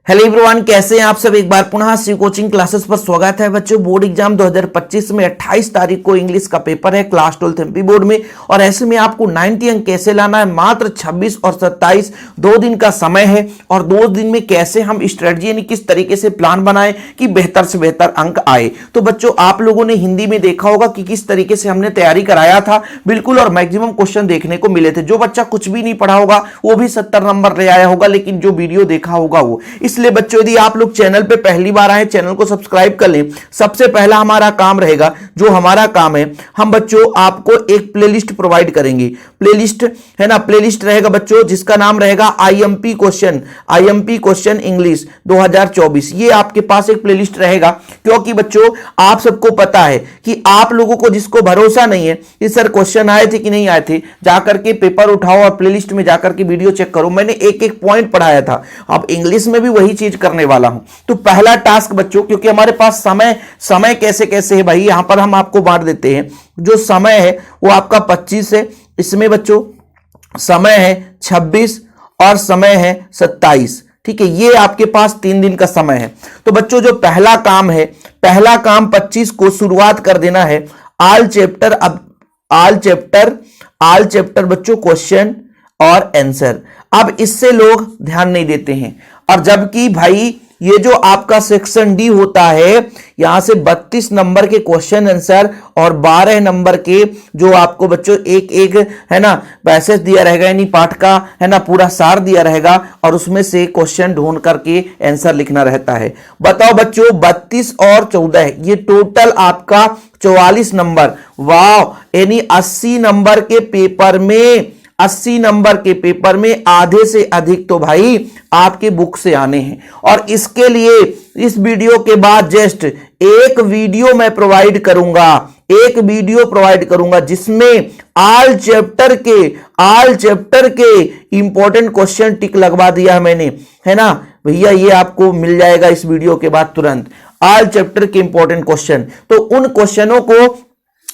Hello everyone, कैसे हैं आप सब। एक बार पुनः सी कोचिंग क्लासेस पर स्वागत है बच्चों। बोर्ड एग्जाम 2025 में 28 तारीख को इंग्लिश का पेपर है क्लास 12th एमपी बोर्ड में, और ऐसे में आपको 90 अंक कैसे लाना है। मात्र 26 और 27 2 दिन का समय है, और 2 दिन में कैसे हम स्ट्रेटजी यानी किस तरीके से प्लान बनाए कि बेहतर से बेहतर अंक आए। तो बच्चों आप लोगों ने हिंदी में देखा होगा कि किस तरीके से हमने तैयारी कराया था बिल्कुल, और मैक्सिमम क्वेश्चन देखने को मिले थे। जो बच्चा कुछ भी नहीं पढ़ा होगा वो भी 70 नंबर ले आया होगा, लेकिन जो वीडियो देखा होगा वो। इसलिए बच्चों यदि आप लोग चैनल पे पहली बार आए, चैनल को सब्सक्राइब कर लें। सबसे पहला हमारा काम रहेगा, जो हमारा काम है, हम बच्चों आपको एक प्लेलिस्ट प्रोवाइड करेंगे। प्लेलिस्ट है ना, प्लेलिस्ट रहेगा बच्चों जिसका नाम रहेगा आईएमपी क्वेश्चन इंग्लिश 2024। ये आपके पास एक प्लेलिस्ट रहेगा, क्योंकि बच्चों आप सबको पता है कि आप लोगों को जिसको भरोसा नहीं है कि सर क्वेश्चन आए थे कि नहीं आए थे, जाकर के पेपर उठाओ और प्लेलिस्ट में जाकर के वीडियो चेक करो। मैंने एक एक पॉइंट पढ़ाया था, अब इंग्लिश में भी वही चीज करने वाला हूं। तो पहला टास्क बच्चों, क्योंकि हमारे पास समय कैसे कैसे है भाई, यहां पर हम आपको बांट देते हैं। जो समय है वो आपका 25 है, इसमें बच्चों समय है 26 और समय है 27। ठीक है, ये आपके पास 3 दिन का समय है। तो बच्चों जो पहला काम है, पहला काम 25 को शुरुआत कर देना है ऑल चैप्टर। अब ऑल चैप्टर बच्चों क्वेश्चन और आंसर। अब इससे लोग ध्यान नहीं देते हैं, और जबकि भाई ये जो आपका सेक्शन डी होता है, यहां से 32 नंबर के क्वेश्चन आंसर और 12 नंबर के जो आपको बच्चों एक एक है ना पैसेज दिया रहेगा, यानी पाठ का है ना पूरा सार दिया रहेगा, और उसमें से क्वेश्चन ढूंढ करके आंसर लिखना रहता है। बताओ बच्चों 32 और 14 ये टोटल आपका 44 नंबर। वाह, यानी 80 नंबर के पेपर में 80 नंबर के पेपर में आधे से अधिक तो भाई आपके बुक से आने हैं। और इसके लिए इस वीडियो के बाद जस्ट एक वीडियो मैं प्रोवाइड करूंगा, जिसमें ऑल चैप्टर के इंपॉर्टेंट क्वेश्चन टिक लगवा दिया है मैंने, है ना भैया। ये आपको मिल जाएगा इस वीडियो के बाद तुरंत, ऑल चैप्टर के इंपॉर्टेंट क्वेश्चन। तो उन क्वेश्चनों को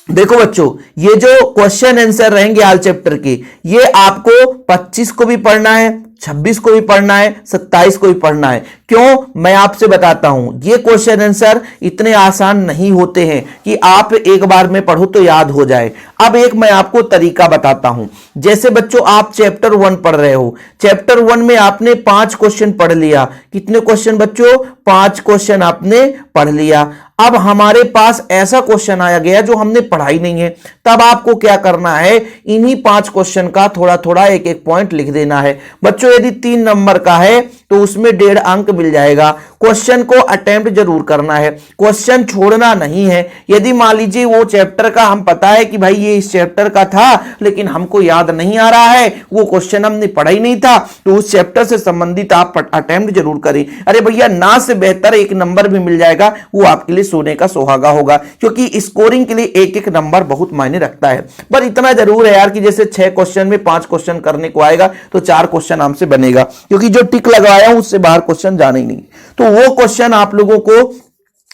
देखो बच्चों, ये जो क्वेश्चन आंसर रहेंगे ऑल चैप्टर के, ये आपको 25 को भी पढ़ना है, 26 को भी पढ़ना है, 27 को भी पढ़ना है। क्यों, मैं आपसे बताता हूं। ये क्वेश्चन आंसर इतने आसान नहीं होते हैं कि आप एक बार में पढ़ो तो याद हो जाए। अब एक मैं आपको तरीका बताता हूं। जैसे बच्चों आप चैप्टर 1 पढ़ रहे हो, चैप्टर 1 में आपने 5 क्वेश्चन पढ़ लिया। कितने क्वेश्चन बच्चों? 5 क्वेश्चन आपने पढ़ लिया। अब हमारे पास ऐसा क्वेश्चन आया गया जो हमने पढ़ा ही नहीं है, तब आपको क्या करना है, इन्हीं 5 क्वेश्चन का थोड़ा थोड़ा एक एक पॉइंट लिख देना है बच्चों। यदि 3 नंबर का है तो उसमें 1.5 अंक मिल जाएगा। क्वेश्चन को अटेम्प्ट जरूर करना है, क्वेश्चन छोड़ना नहीं है। यदि मान लीजिए वो चैप्टर का हम पता है कि भाई ये इस चैप्टर का था, लेकिन हमको याद नहीं आ रहा है, वो क्वेश्चन हमने पढ़ा ही नहीं था, तो उस चैप्टर से संबंधित आप अटेम्प्ट जरूर करें। अरे भैया ना से बेहतर 1 नंबर भी मिल जाएगा, वो आपके लिए सोने का सुहागा होगा, क्योंकि स्कोरिंग के लिए एक एक नंबर बहुत मायने रखता है। पर इतना जरूर है यार कि जैसे 6 क्वेश्चन में 5 क्वेश्चन करने को आएगा तो 4 क्वेश्चन हमसे बनेगा, क्योंकि जो टिक लगाया हूं उससे बाहर क्वेश्चन जाने ही नहीं। तो वो क्वेश्चन आप लोगों को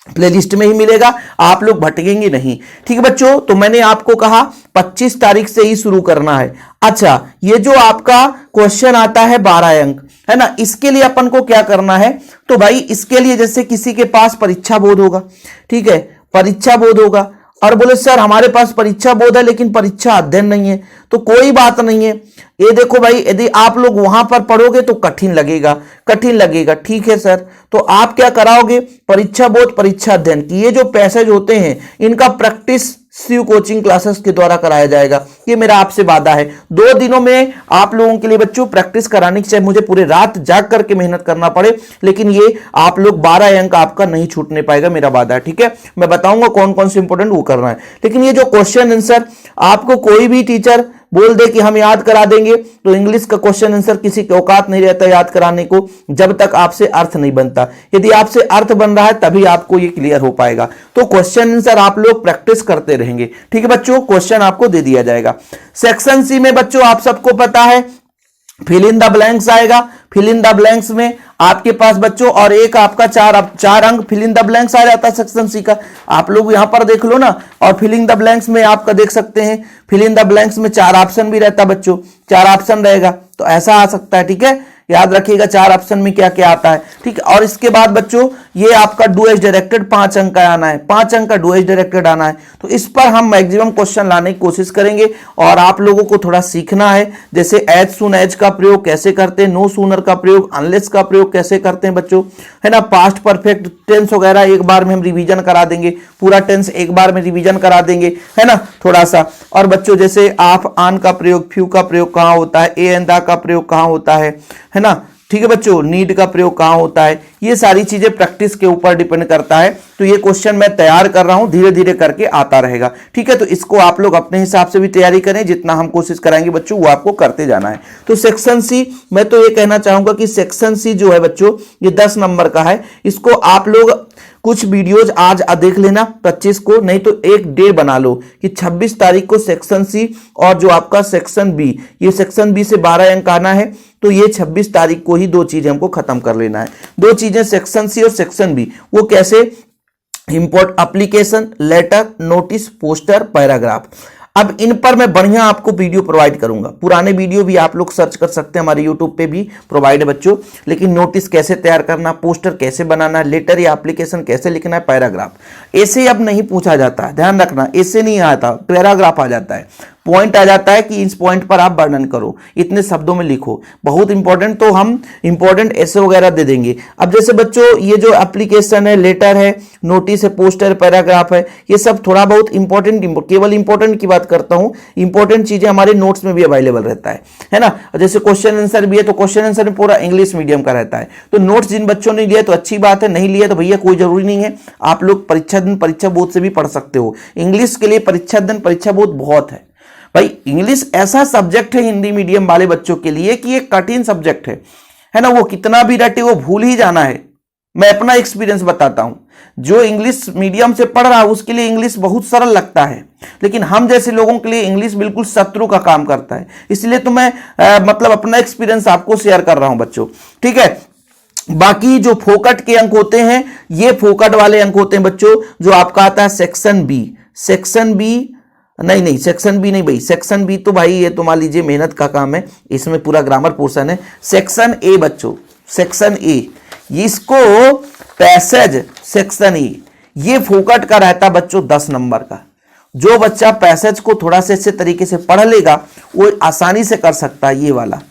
प्लेलिस्ट में ही मिलेगा, आप लोग भटकेंगे नहीं। ठीक है बच्चों, तो मैंने आपको कहा 25 तारीख से ही शुरू करना है। अच्छा, ये जो आपका क्वेश्चन आता है 12 अंक, है ना, इसके लिए अपन को क्या करना है? तो भाई इसके लिए जैसे किसी के पास परीक्षा बोर्ड होगा, ठीक है, परीक्षा बोर्ड होगा, और बोले सर हमारे पास परीक्षा बोर्ड है लेकिन परीक्षा अध्ययन नहीं है, तो कोई बात नहीं है। ये देखो भाई, यदि आप लोग वहां पर पढ़ोगे तो कठिन लगेगा। ठीक है सर, तो आप क्या कराओगे? परीक्षा बोर्ड परीक्षा अध्ययन की ये जो पैसेज होते हैं इनका प्रैक्टिस शिव कोचिंग क्लासेस के द्वारा कराया जाएगा। ये मेरा आपसे वादा है। 2 दिनों में आप लोगों के लिए बच्चों प्रैक्टिस कराने की, चाहे मुझे पूरे रात जाग करके मेहनत करना पड़े, लेकिन ये आप लोग 12 अंक आपका नहीं छूटने पाएगा, मेरा वादा है। ठीक है, मैं बताऊंगा कौन कौन से इंपोर्टेंट वो करना है। लेकिन ये जो क्वेश्चन आंसर आपको कोई भी टीचर बोल दे कि हम याद करा देंगे, तो इंग्लिश का क्वेश्चन आंसर किसी के औकात नहीं रहता याद कराने को, जब तक आपसे अर्थ नहीं बनता। यदि आपसे अर्थ बन रहा है तभी आपको ये क्लियर हो पाएगा। तो क्वेश्चन आंसर आप लोग प्रैक्टिस करते रहेंगे। ठीक है बच्चों, क्वेश्चन आपको दे दिया जाएगा। सेक्शन सी में बच्चों आप सबको पता है फिल इन द ब्लैंक्स आएगा। फिल इन द ब्लैंक्स में आपके पास बच्चों और एक आपका 4 अंक फिल इन द ब्लैंक्स आ जाता है सेक्शन सी का। आप लोग यहां पर देख लो ना, और फिल इन द ब्लैंक्स में आपका देख सकते हैं, फिल इन द ब्लैंक्स में 4 ऑप्शन भी रहता है बच्चों, 4 ऑप्शन रहेगा, तो ऐसा आ सकता है। ठीक है, याद रखिएगा 4 ऑप्शन में क्या क्या आता है, ठीक है। और इसके बाद बच्चों ये आपका डू एज डायरेक्टेड 5 अंक का आना है, 5 अंक का डू एज डायरेक्टेड आना है। तो इस पर हम मैक्सिमम क्वेश्चन लाने की कोशिश करेंगे और आप लोगों को थोड़ा सीखना है, जैसे एज सून एज का प्रयोग कैसे करते हैं, नो सूनर का प्रयोग, अनलेस का प्रयोग कैसे करते हैं बच्चों, है ना। पास्ट परफेक्ट टेंस वगैरह एक बार में हम रिवीजन करा देंगे, पूरा टेंस एक बार में रिवीजन करा देंगे, है ना, थोड़ा सा। और बच्चों जैसे आप आन का प्रयोग, फ्यू का प्रयोग कहां होता है, ए एंड द का प्रयोग कहां होता है ना, ठीक है बच्चों, नीड का प्रयोग कहां होता है, ये सारी चीजें प्रैक्टिस के ऊपर डिपेंड करता है। तो ये क्वेश्चन मैं तैयार कर रहा हूं, धीरे धीरे करके आता रहेगा, ठीक है। तो इसको आप लोग अपने हिसाब से भी तैयारी करें, जितना हम कोशिश कराएंगे बच्चों वो आपको करते जाना है। तो सेक्शन सी, मैं तो ये कहना चाहूंगा कि सेक्शन सी जो है बच्चों ये 10 नंबर का है। इसको आप लोग कुछ वीडियोज आज देख लेना 25 को, नहीं तो एक डे बना लो कि 26 तारीख को सेक्शन सी और जो आपका सेक्शन बी, ये सेक्शन बी से 12 अंक आना है, तो ये 26 तारीख को ही 2 चीजें हमको खत्म कर लेना है। 2 चीजें सेक्शन सी और सेक्शन बी, वो कैसे, import application, letter, notice, poster, paragraph. अब इन पर मैं बढ़िया आपको वीडियो प्रोवाइड करूंगा, पुराने वीडियो भी आप लोग सर्च कर सकते हैं, हमारे यूट्यूब पे भी प्रोवाइड है बच्चों। लेकिन नोटिस कैसे तैयार करना, पोस्टर कैसे बनाना, लेटर या एप्लीकेशन कैसे लिखना है, पैराग्राफ ऐसे अब नहीं पूछा जाता है, ध्यान रखना, ऐसे नहीं आता, पैराग्राफ आ जाता है, पॉइंट आ जाता है कि इस पॉइंट पर आप वर्णन करो, इतने शब्दों में लिखो, बहुत इंपॉर्टेंट। तो हम इंपॉर्टेंट ऐसे वगैरह दे देंगे। अब जैसे बच्चों ये जो एप्लीकेशन है, लेटर है, नोटिस है, पोस्टर, पैराग्राफ है, ये सब थोड़ा बहुत इंपॉर्टेंट, केवल इंपॉर्टेंट की बात करता हूं, इंपॉर्टेंट चीजें हमारे नोट्स में भी अवेलेबल रहता है ना। जैसे क्वेश्चन आंसर भी है, तो क्वेश्चन आंसर में पूरा इंग्लिश मीडियम का रहता है। तो नोट्स जिन बच्चों ने लिया तो अच्छी बात है, नहीं लिया तो भैया कोई जरूरी नहीं है, आप लोग परीक्षा दिन परीक्षा बोर्ड से भी पढ़ सकते हो। इंग्लिश के लिए परीक्षा दिन परीक्षा बोर्ड बहुत है भाई। इंग्लिश ऐसा सब्जेक्ट है हिंदी मीडियम वाले बच्चों के लिए कि एक कठिन सब्जेक्ट है ना, वो कितना भी रटे वो भूल ही जाना है। मैं अपना एक्सपीरियंस बताता हूं, जो इंग्लिश मीडियम से पढ़ रहा है उसके लिए इंग्लिश बहुत सरल लगता है, लेकिन हम जैसे लोगों के लिए इंग्लिश बिल्कुल शत्रु का काम करता है। इसलिए तो मैं मतलब अपना एक्सपीरियंस आपको शेयर कर रहा हूं बच्चों, ठीक है। बाकी जो फोकट के अंक होते हैं, ये फोकट वाले अंक होते हैं बच्चों, जो आपका आता है सेक्शन बी। सेक्शन बी नहीं, सेक्शन बी नहीं भाई, सेक्शन बी तो भाई ये तो मान लीजिए मेहनत का काम है, इसमें पूरा ग्रामर पोर्शन है। सेक्शन ए बच्चों, सेक्शन ए, इसको पैसेज सेक्शन ए, ये फोकट का रहता बच्चों 10 नंबर का। जो बच्चा पैसेज को थोड़ा से अच्छे तरीके से पढ़ लेगा वो आसानी से कर सकता है ये वाला,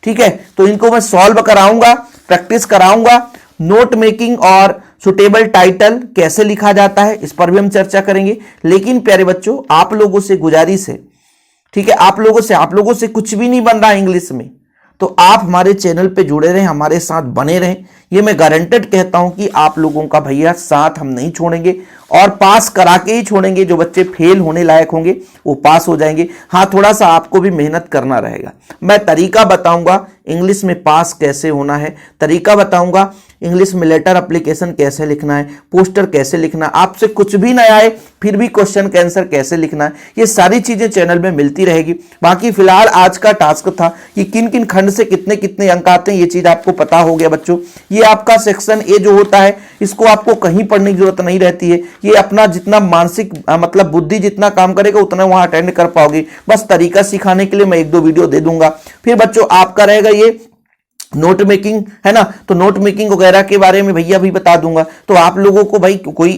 ठीक है। तो इनको मैं सॉल्व कराऊंगा, प्रैक्टिस कराऊंगा। नोट मेकिंग और सुटेबल टाइटल कैसे लिखा जाता है इस पर भी हम चर्चा करेंगे। लेकिन प्यारे बच्चों आप लोगों से गुजारिश है, ठीक है, आप लोगों से कुछ भी नहीं बन रहा इंग्लिश में, तो आप हमारे चैनल पे जुड़े रहें, हमारे साथ बने रहें। ये मैं गारंटेड कहता हूं कि आप लोगों का भैया साथ हम नहीं छोड़ेंगे और पास करा के ही छोड़ेंगे। जो बच्चे फेल होने लायक होंगे वो पास हो जाएंगे। हाँ, थोड़ा सा आपको भी मेहनत करना रहेगा। मैं तरीका बताऊंगा इंग्लिश में पास कैसे होना है, तरीका बताऊंगा इंग्लिश में लेटर एप्लीकेशन कैसे लिखना है, पोस्टर कैसे लिखना है, आपसे कुछ भी ना आए फिर भी क्वेश्चन का आंसर कैसे लिखना है, ये सारी चीजें चैनल में मिलती रहेगी। बाकी फिलहाल आज का टास्क था कि किन किन खंड से कितने कितने अंक आते हैं, ये चीज आपको पता हो गया बच्चों। ये आपका सेक्शन ए जो होता है इसको आपको कहीं पढ़ने की जरूरत नहीं रहती है, ये अपना जितना मानसिक मतलब बुद्धि जितना काम करेगा उतना वहां अटेंड कर पाओगे। बस तरीका सिखाने के लिए मैं 1-2 वीडियो दे दूंगा। फिर बच्चों आपका रहेगा ये नोट मेकिंग, है ना, तो नोट मेकिंग वगैरह के बारे में भैया भी बता दूंगा। तो आप लोगों को भाई कोई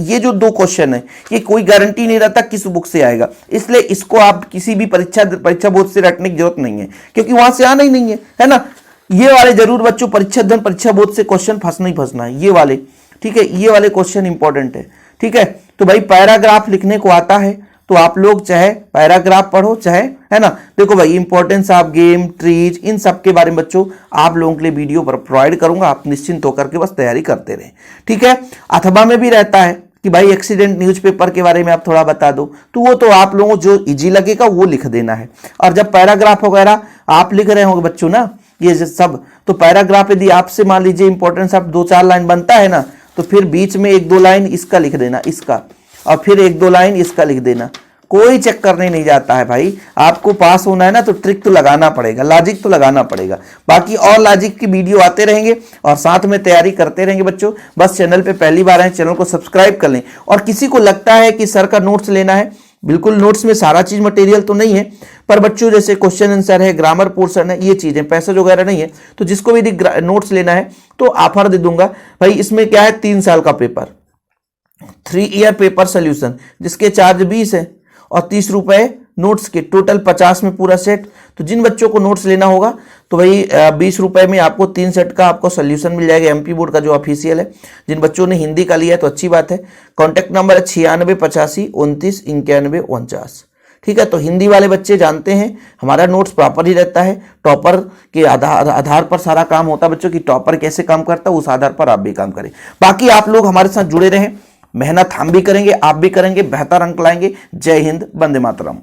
ये जो 2 क्वेश्चन है ये कोई गारंटी नहीं रहता किस बुक से आएगा, इसलिए इसको आप किसी भी परीक्षा बोर्ड से रटने की जरूरत नहीं है, क्योंकि वहां से आना ही नहीं है ना। ये वाले जरूर बच्चों परीक्षा बोर्ड से क्वेश्चन फंसना ही फंसना है, ये वाले, ठीक है, ये वाले क्वेश्चन इंपॉर्टेंट है, ठीक है। तो भाई पैराग्राफ लिखने को आता है तो आप लोग चाहे पैराग्राफ पढ़ो चाहे, है ना। देखो भाई इंपॉर्टेंस ऑफ गेम, ट्रीज, इन सब के बारे में बच्चों आप लोगों के लिए वीडियो प्रोवाइड करूंगा, आप निश्चिंत होकर के बस तैयारी करते रहें, ठीक है। अथवा में भी रहता है कि भाई एक्सीडेंट न्यूज़पेपर के बारे में आप थोड़ा बता दो, तो वो तो आप लोगों को जो इजी लगेगा वो लिख देना है। और जब पैराग्राफ वगैरह आप लिख रहे होंगे बच्चों ना ये सब, तो पैराग्राफ यदि आपसे मान लीजिए इंपॉर्टेंस ऑफ 2-4 लाइन बनता है ना, तो फिर बीच में 1-2 लाइन इसका लिख देना, इसका, और फिर 1-2 लाइन इसका लिख देना। कोई चेक करने नहीं जाता है भाई, आपको पास होना है ना तो ट्रिक तो लगाना पड़ेगा, लॉजिक तो लगाना पड़ेगा। बाकी और लॉजिक की वीडियो आते रहेंगे और साथ में तैयारी करते रहेंगे बच्चों। बस चैनल पे पहली बार आए, चैनल को सब्सक्राइब कर लें। और किसी को लगता है कि सर का नोट्स लेना है, बिल्कुल नोट्स में सारा चीज मटेरियल तो नहीं है, पर बच्चों जैसे क्वेश्चन आंसर है, ग्रामर पोर्शन है, ये चीजें, पैसेज वगैरह नहीं है। तो जिसको भी नोट्स लेना है तो ऑफर दे दूंगा भाई। इसमें क्या है, 3 साल का पेपर, 3 ईयर पेपर सोल्यूशन, जिसके चार्ज 20 है और 30 रुपए नोट्स के, टोटल 50 में पूरा सेट। तो जिन बच्चों को नोट्स लेना होगा तो भाई 20 रुपए में आपको 3 सेट का आपको सोल्यूशन मिल जाएगा, एमपी बोर्ड का जो ऑफिशियल है। जिन बच्चों ने हिंदी का लिया है तो अच्छी बात है। कॉन्टैक्ट नंबर है 9685299149। ठीक है, तो हिंदी वाले बच्चे जानते हैं हमारा नोट्स प्रॉपर ही रहता है, टॉपर के आधार पर सारा काम होता है बच्चों की, टॉपर कैसे काम करता है उस आधार पर आप भी काम करें। बाकी आप लोग हमारे साथ जुड़े रहें, मेहनत हम भी करेंगे, आप भी करेंगे, बेहतर अंक लाएंगे। जय हिंद, वंदे मातरम।